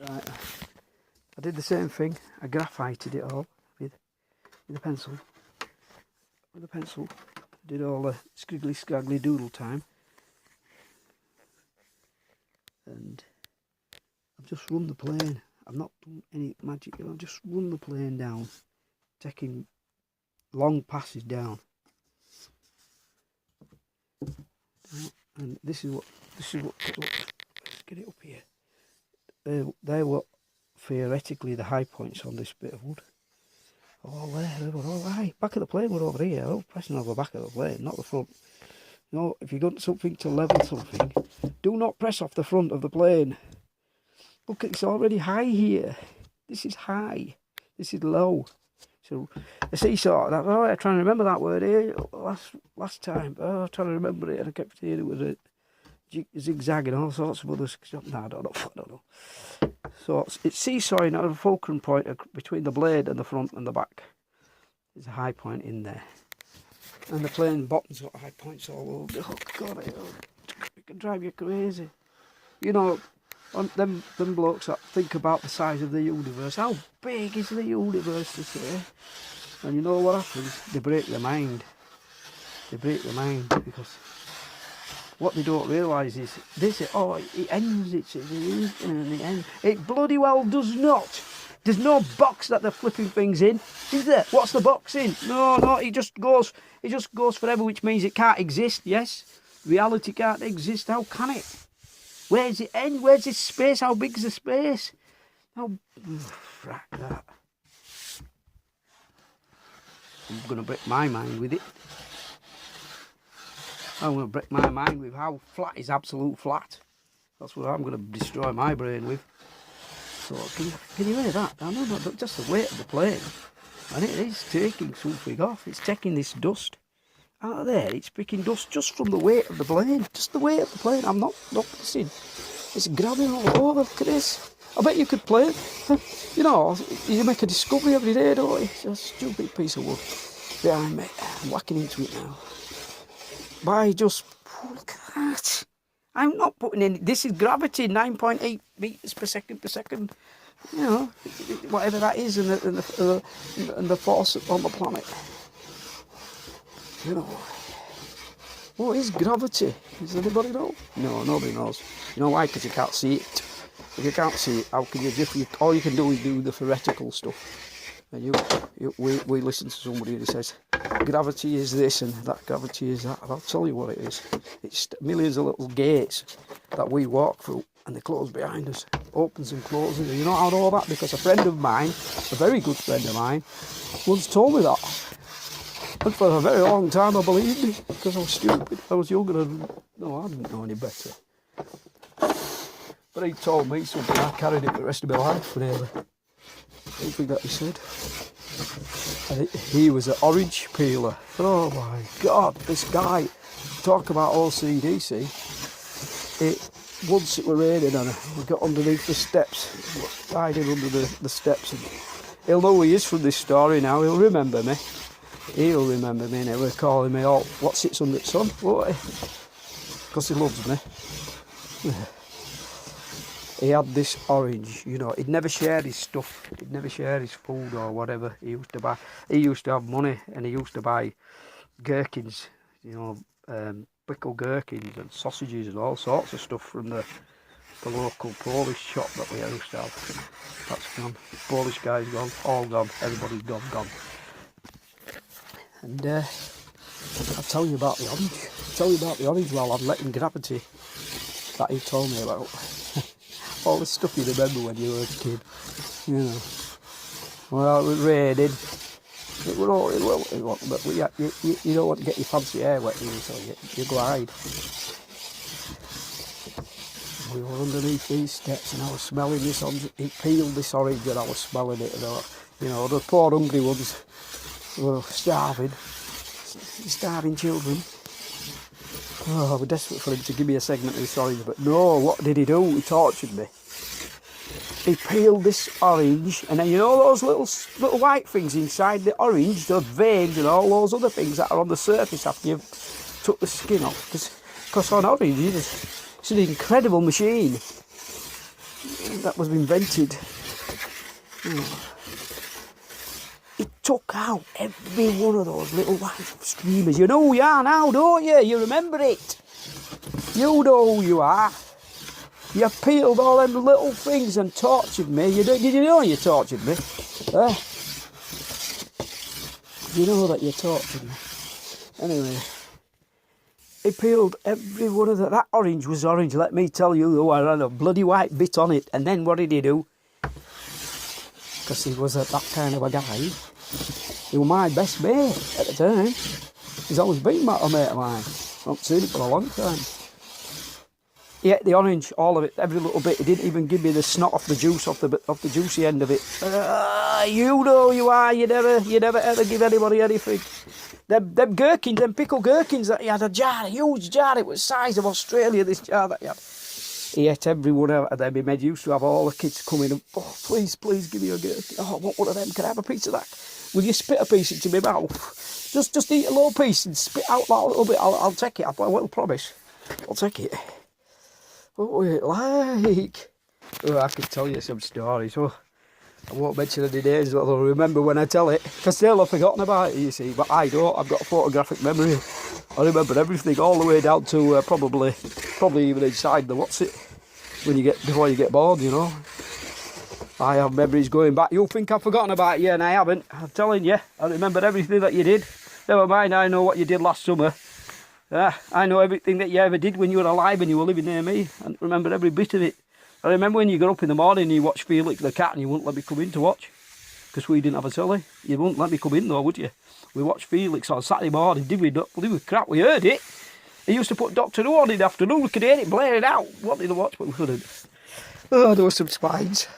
Right, I did the same thing. I graphited it all with a pencil. With a pencil, did all the scriggly scraggly doodle time, and I've just run the plane. I've not done any magic. I've just run the plane down, taking long passes down. And this is what. Let's get it up here. They were theoretically the high points on this bit of wood. All there, they were all high. Back of the plane were over here. I was pressing over the back of the plane, not the front. You know, if you got something to level something, do not press off the front of the plane. Look, it's already high here. This is high. This is low. So a seesaw. Oh, I'm trying to remember that word here last time. Oh, I'm trying to remember it, and I kept hearing it was a zigzag and all sorts of other stuff. No, I don't know. So it's seesawing at a fulcrum point between the blade and the front and the back. There's a high point in there, and the plane bottom's got high points all over. Oh God, it can drive you crazy. You know, them blokes that think about the size of the universe. How big is the universe, to say? And you know what happens? They break their mind. They break their mind because what they don't realise is this. Oh, it ends. It's the end. It bloody well does not. There's no box that they're flipping things in, is there? What's the box in? No. It just goes. It just goes forever, which means it can't exist. Yes, reality can't exist. How can it? Where's it end? Where's this space? How big's the space? How frack that. I'm gonna break my mind with it. I'm going to break my mind with how flat is absolute flat. That's what I'm going to destroy my brain with. So can you hear that? I know not just the weight of the plane. And it is taking something off. It's taking this dust out of there. It's picking dust just from the weight of the plane. Just the weight of the plane. I'm not missing. It's grabbing all over. Look at this. I bet you could play it. You know, you make a discovery every day, don't you? It's a stupid piece of wood behind me. I'm whacking into it now. By just, look at that. I'm not putting in, this is gravity, 9.8 meters per second. You know, whatever that is, and the force on the planet. You know, what is gravity? Does anybody know? No, nobody knows. You know why? Because you can't see it. If you can't see it, how can you all you can do is do the theoretical stuff. And we listen to somebody who says gravity is this and that gravity is that. I'll tell you what it is. It's millions of little gates that we walk through, and they close behind us, opens and closes. And you know how I know that? Because a friend of mine, a very good friend of mine, once told me that. And for a very long time I believed me, because I was stupid. I was younger and I didn't know any better. But he told me something, I carried it for the rest of my life, really. Something that he said. And he was an orange peeler. Oh my God, this guy. Talk about OCDC. Once it were raining and we got underneath the steps, hiding under the steps. And he'll know who he is from this story now. He'll remember me. He'll remember me, and he'll be calling me, oh, what sits under the sun? Because he loves me. He had this orange, you know, he'd never share his stuff, he'd never share his food or whatever he used to buy. He used to have money, and he used to buy gherkins, you know, pickled gherkins and sausages and all sorts of stuff from the local Polish shop that we used to have. That's gone. Polish guy's gone, all gone, everybody's gone. And I'll tell you about the orange. I'll tell you about the orange while I'm letting gravity that he told me about. All the stuff you remember when you were a kid, you know. Well, it was raining. It was but you don't want to get your fancy hair wet, so you glide. We were underneath these steps, and I was smelling this orange. He peeled this orange, and I was smelling it. And you know, the poor hungry ones were starving children. Oh, I was desperate for him to give me a segment of this orange, but no, what did he do? He tortured me. He peeled this orange, and then you know those little white things inside the orange, the veins and all those other things that are on the surface after you've took the skin off. Because on orange, it's an incredible machine. that was invented. It took out every one of those little white streamers. You know who you are now, don't you? You remember it. You know who you are. You peeled all them little things and tortured me. Did you know you tortured me? You know that you tortured me. Anyway, he peeled every one of that orange was orange, let me tell you, though. I had a bloody white bit on it. And then what did he do? Because he was that kind of a guy. He was my best mate at the time. He's always been a mate of mine. I haven't seen it for a long time. He ate the orange, all of it, every little bit. He didn't even give me the snot off the juice, off the juicy end of it. You know who you are. You never ever give anybody anything. Them gherkins, them pickled gherkins that he had, a huge jar. It was the size of Australia, this jar that he had. He ate every one out of them. He used to have all the kids coming and, oh, please give me a gherkin. Oh, I want one of them. Can I have a piece of that? Will you spit a piece into my mouth? Just eat a little piece and spit out that little bit. I'll take it. I will promise. I'll take it. What was it like? Oh, I could tell you some stories. Oh, I won't mention any names, but I'll remember when I tell it. Because they'll have forgotten about it, you see. But I don't. I've got a photographic memory. I remember everything all the way down to probably even inside the before you get bored, you know. I have memories going back. You'll think I've forgotten about you, and I haven't. I'm telling you, I remember everything that you did. Never mind, I know what you did last summer. I know everything that you ever did when you were alive and you were living near me. I remember every bit of it. I remember when you got up in the morning and you watched Felix the cat and you wouldn't let me come in to watch. Because we didn't have a telly. You wouldn't let me come in though, would you? We watched Felix on Saturday morning, did we? We were crap, we heard it. He used to put Doctor Who on in the afternoon, we could hear it blaring out. Wanted to watch, but we couldn't. Oh, there were some spines.